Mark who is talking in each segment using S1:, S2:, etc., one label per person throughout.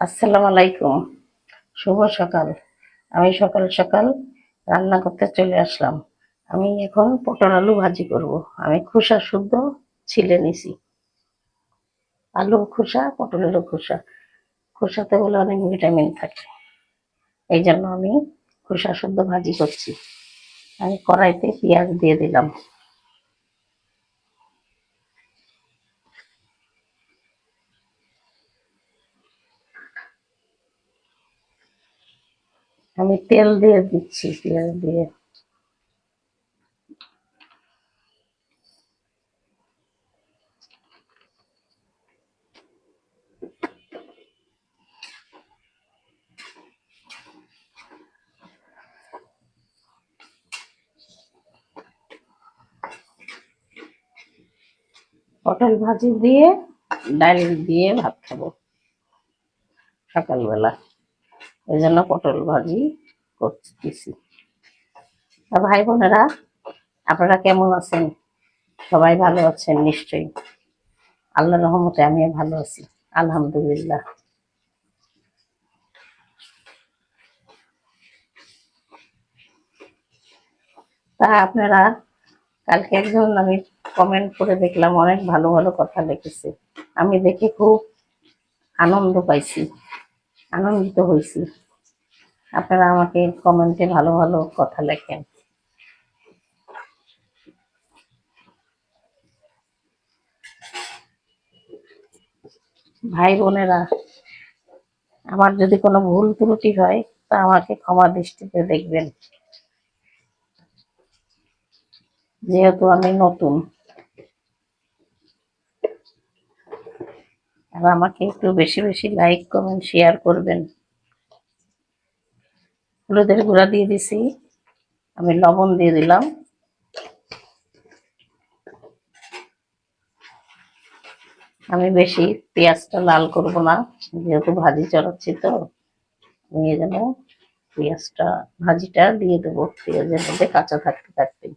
S1: আসসালামু আলাইকুম। শুভ সকাল। আমি সকাল সকাল রান্না করতে চলে আসলাম। আমি এখন পটল আলু ভাজি করব। আমি খোসা শুদ্ধ ছিলে নিছি। আলুর খোসা, পটলেরও খোসা। খোসাতে বলে অনেক ভিটামিন থাকে। এই জন্য আমি খোসা শুদ্ধ ভাজি করছি। আমি কড়াইতে পেঁয়াজ দিয়ে দিলাম। আমি তেল দিয়ে দিচ্ছি পেঁয়াজ দিয়ে। পটল ভাজি দিয়ে ডাল দিয়ে ভাত খাবো সকালবেলা। এই জন্য পটল ভাজি করতেছি। ভাই বোনেরা, আপনারা কেমন আছেন? সবাই ভালো আছেন নিশ্চয়ই। আল্লাহর রহমতে আমিও ভালো আছি, আলহামদুলিল্লাহ। তা আপনারা, কালকে একজন আমি কমেন্ট করে দেখলাম অনেক ভালো ভালো কথা লিখেছে। আমি দেখে খুব আনন্দ পাইছি, আনন্দিত হয়েছি। আপনারা আমাকে কমেন্টে ভালো ভালো কথা লেখেন। ভাই বোনেরা, আমার যদি কোনো ভুল ত্রুটি হয় তা আমাকে ক্ষমা দৃষ্টিতে দেখবেন। যেহেতু আমি নতুন, আর আমাকে একটু বেশি বেশি লাইক কমেন্ট শেয়ার করবেন। হলুদের গুঁড়া দিয়ে দিছি, আমি লবণ দিয়ে দিলাম। আমি বেশি পেঁয়াজটা লাল করব না, যেহেতু ভাজি চড়াচ্ছি তো। আমি এই জন্য পেঁয়াজটা, ভাজিটা দিয়ে দেবো পেঁয়াজের মধ্যে কাঁচা থাকতে থাকতে।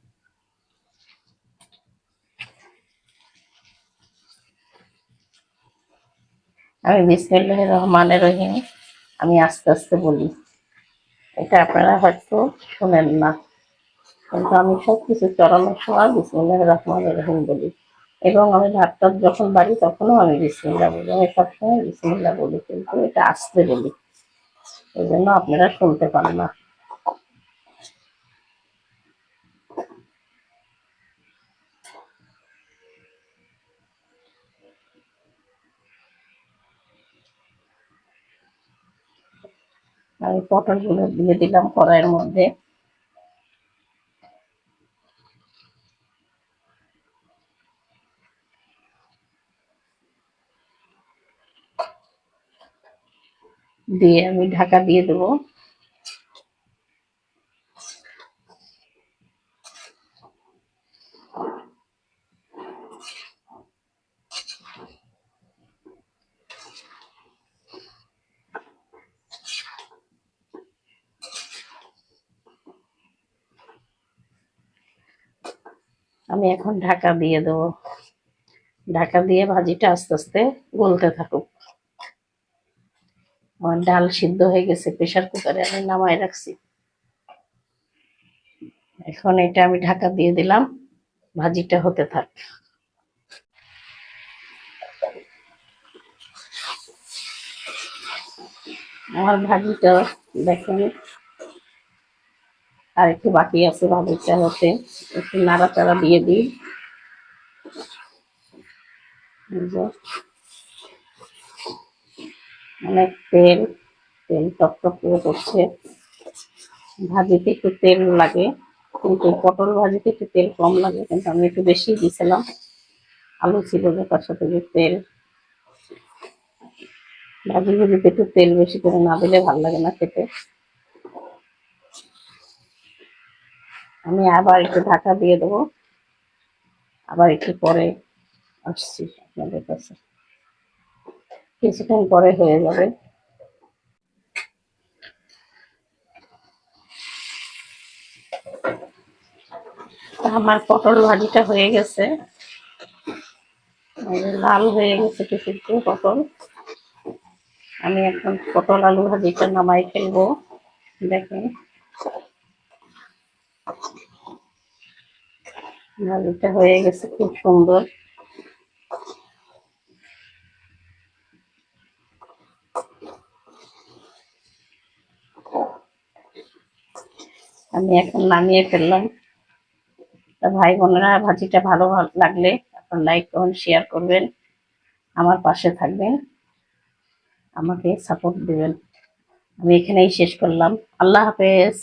S1: আমি বিসমিল্লাহির রহমানির রহিম, আমি আস্তে আস্তে বলি। এটা আপনারা হয়তো শোনেন না, কিন্তু আমি সবকিছু চড়ানোর সময় বিসমিল্লাহির রহমানির রহিম বলি। এবং আমি ভাতটা যখন বাড়ি তখনও আমি বিসমিল্লাহ বলি। আমি সবসময় বিসমিল্লাহ বলি, কিন্তু এটা আস্তে বলি, এই জন্য আপনারা শুনতে পান না। আমি পটলগুলো দিয়ে দিলাম কড়াইয়ের মধ্যে। দিয়ে আমি ঢাকা দিয়ে দেবো। আমি এখন ঢাকা দিয়ে দেবো। ঢাকা দিয়ে ভাজিটা আস্তে আস্তে গলতে থাকুক। আমার ডাল সিদ্ধ হয়ে গেছে, প্রেসার কুকারে আমি নামাই রাখছি। এখন এটা আমি ঢাকা দিয়ে দিলাম, ভাজিটা হতে থাক। আমার ভাজিটা দেখেন আর একটু বাকি আছে ভাজিটা হতে। একটু নাড়াচাড়া দিয়ে দিই। অনেক তেল, তেল টক টক করে করছে। ভাজিতে একটু তেল লাগে, কিন্তু পটল ভাজিতে একটু তেল কম লাগে, কিন্তু আমি একটু বেশি দিয়েছিলাম। আলু ছিল যে তার সাথে যে তেল, ভাজি ভুজিতে একটু তেল বেশি করে না দিলে ভালো লাগে না খেতে। আমি আবার একটু ঢাকা দিয়ে দেবো, আবার একটু পরে আসছি আপনাদের কাছে। কিছুক্ষণ পরে হয়ে যাবে। আমার পটল ভাজিটা হয়ে গেছে, লাল হয়ে গেছে কিছু পটল। আমি এখন পটল আলু ভাজিটা নামাই ফেলবো। দেখেন ভাজিটা হয়ে গেছে খুব সুন্দর। আমি এখন নামিয়ে ফেললাম। তা ভাই বোনেরা, ভাজিটা ভালো লাগলে আপনার লাইক কমেন্ট শেয়ার করবেন, আমার পাশে থাকবেন, আমাকে সাপোর্ট দিবেন। আমি এখানেই শেষ করলাম। আল্লাহ হাফেজ।